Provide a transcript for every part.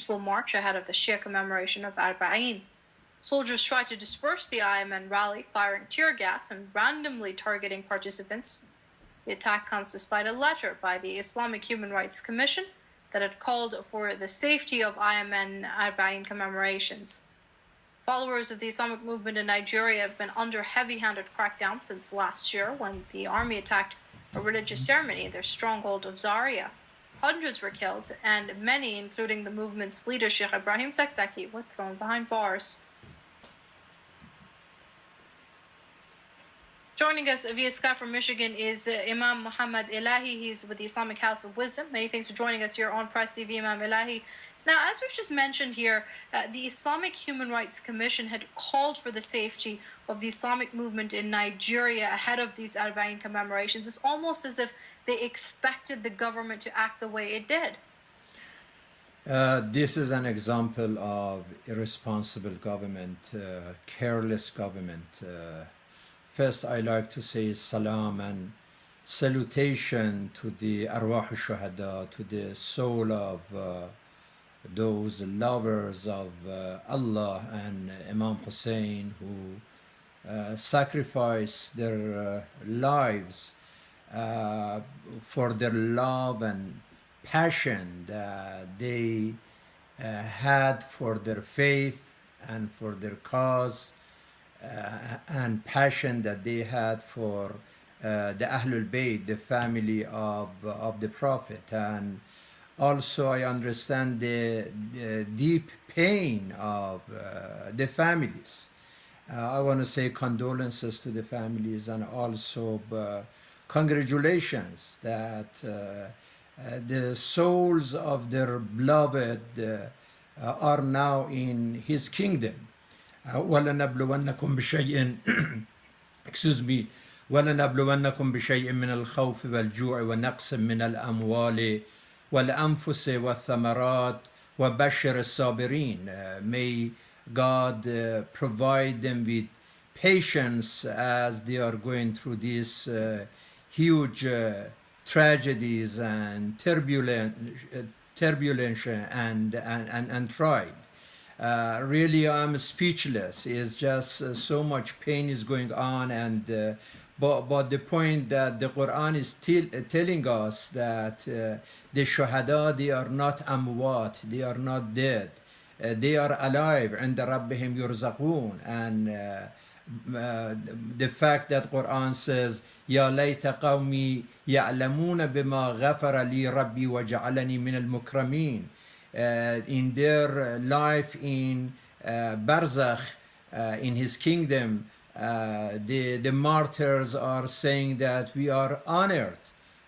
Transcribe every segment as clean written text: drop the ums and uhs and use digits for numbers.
peaceful march ahead of the Shia commemoration of Arba'een. Soldiers tried to disperse the IMN rally, firing tear gas and randomly targeting participants. The attack comes despite a letter by the Islamic Human Rights Commission that had called for the safety of IMN Arba'een commemorations. Followers of the Islamic movement in Nigeria have been under heavy-handed crackdown since last year when the army attacked a religious ceremony in their stronghold of Zaria. Hundreds were killed, and many, including the movement's leader Sheikh Ibrahim Zakzaki, were thrown behind bars. Joining us via Skype from Michigan is Imam Muhammad Elahi. He's with the Islamic House of Wisdom. Many thanks for joining us here on Press TV Imam Elahi. Now, as we've just mentioned here, the Islamic Human Rights Commission had called for the safety of the Islamic movement in Nigeria ahead of these Arba'een commemorations. It's almost as if they expected the government to act the way it did. This is an example of irresponsible government, careless government. First, I like to say salam and salutation to the arwah shuhada, to the soul of those lovers of Allah and Imam Hussein who sacrificed their lives for their love and passion that they had for their faith and for their cause, and passion that they had for the Ahlul Bayt, the family of the Prophet. And also I understand the deep pain of the families. I want to say condolences to the families, and also congratulations that the souls of their beloved are now in his kingdom. ولنبلونكم بشيء excuse me ولنبلونكم بشيء من الخوف والجوع ونقص من الأموال والأنفس والثمرات وبشر الصابرين. May God provide them with patience as they are going through these huge tragedies and turbulence and trial. Really, I'm speechless. It's just so much pain is going on, and but the point that the Quran is telling us that the shuhada, they are not amwat, they are not dead, they are alive, and rabbihim yurzaqun. And the fact that Quran says ya layta qawmi ya'lamuna bima ghafara li rabbi wa ja'alani min al-mukramin. In their life in Barzakh, in his kingdom, the martyrs are saying that we are honored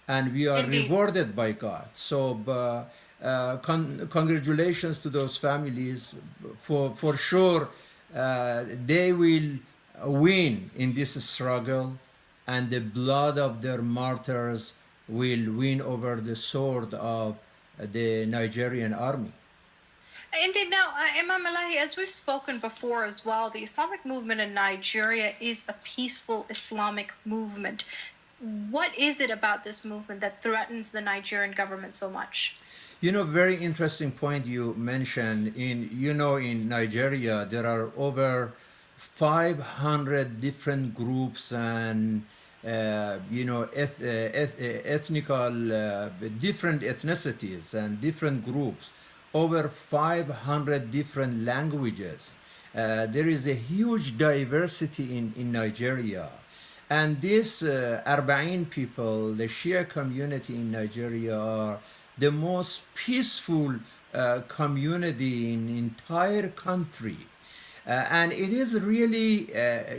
and we are rewarded by God. So congratulations to those families. For sure they will win in this struggle, and the blood of their martyrs will win over the sword of the Nigerian army. Indeed. Now, Imam Elahi, as we've spoken before as well, the Islamic movement in Nigeria is a peaceful Islamic movement. What is it about this movement that threatens the Nigerian government so much? You know, very interesting point you mentioned. In Nigeria, there are over 500 different groups and ethnical, different ethnicities and different groups, over 500 different languages. There is a huge diversity in Nigeria. And this Arba'een people, the Shia community in Nigeria, are the most peaceful community in the entire country. And it is really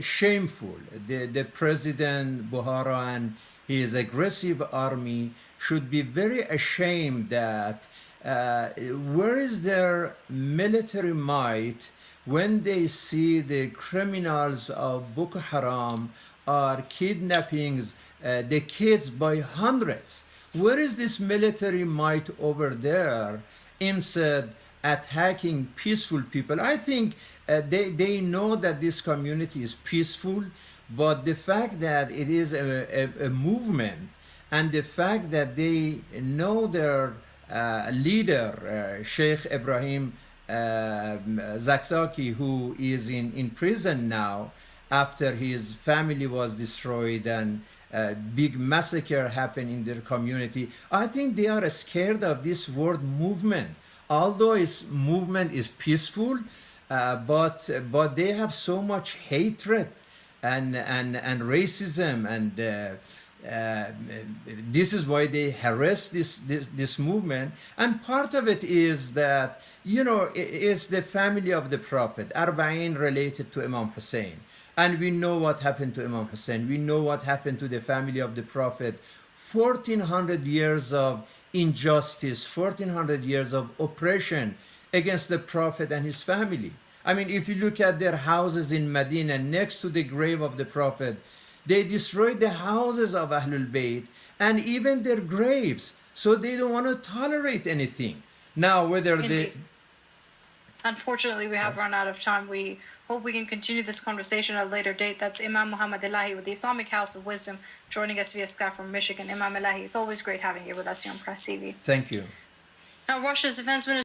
shameful. The President Buhari and his aggressive army should be very ashamed that where is their military might when they see the criminals of Boko Haram are kidnapping the kids by hundreds? Where is this military might over there instead attacking peaceful people? I think they know that this community is peaceful, but the fact that it is a movement, and the fact that they know their leader, Sheikh Ibrahim Zakzaki, who is in prison now after his family was destroyed and big massacre happened in their community. I think they are scared of this world movement. Although its movement is peaceful, but they have so much hatred and racism, and this is why they harass this movement. And part of it is that, you know, it's the family of the Prophet. Arba'een related to Imam Hussein. And we know what happened to Imam Hussein. We know what happened to the family of the Prophet. 1400 years of injustice, 1400 years of oppression against the Prophet and his family. I mean, if you look at their houses in Medina next to the grave of the Prophet, they destroyed the houses of Ahlul Bayt and even their graves. So they don't want to tolerate anything. Now, whether they... Unfortunately, we have run out of time. We hope we can continue this conversation at a later date. That's Imam Muhammad Elahi with the Islamic House of Wisdom, joining us via Skype from Michigan. Imam Elahi, it's always great having you with us here on Press TV. Thank you. Now, Russia's defense minister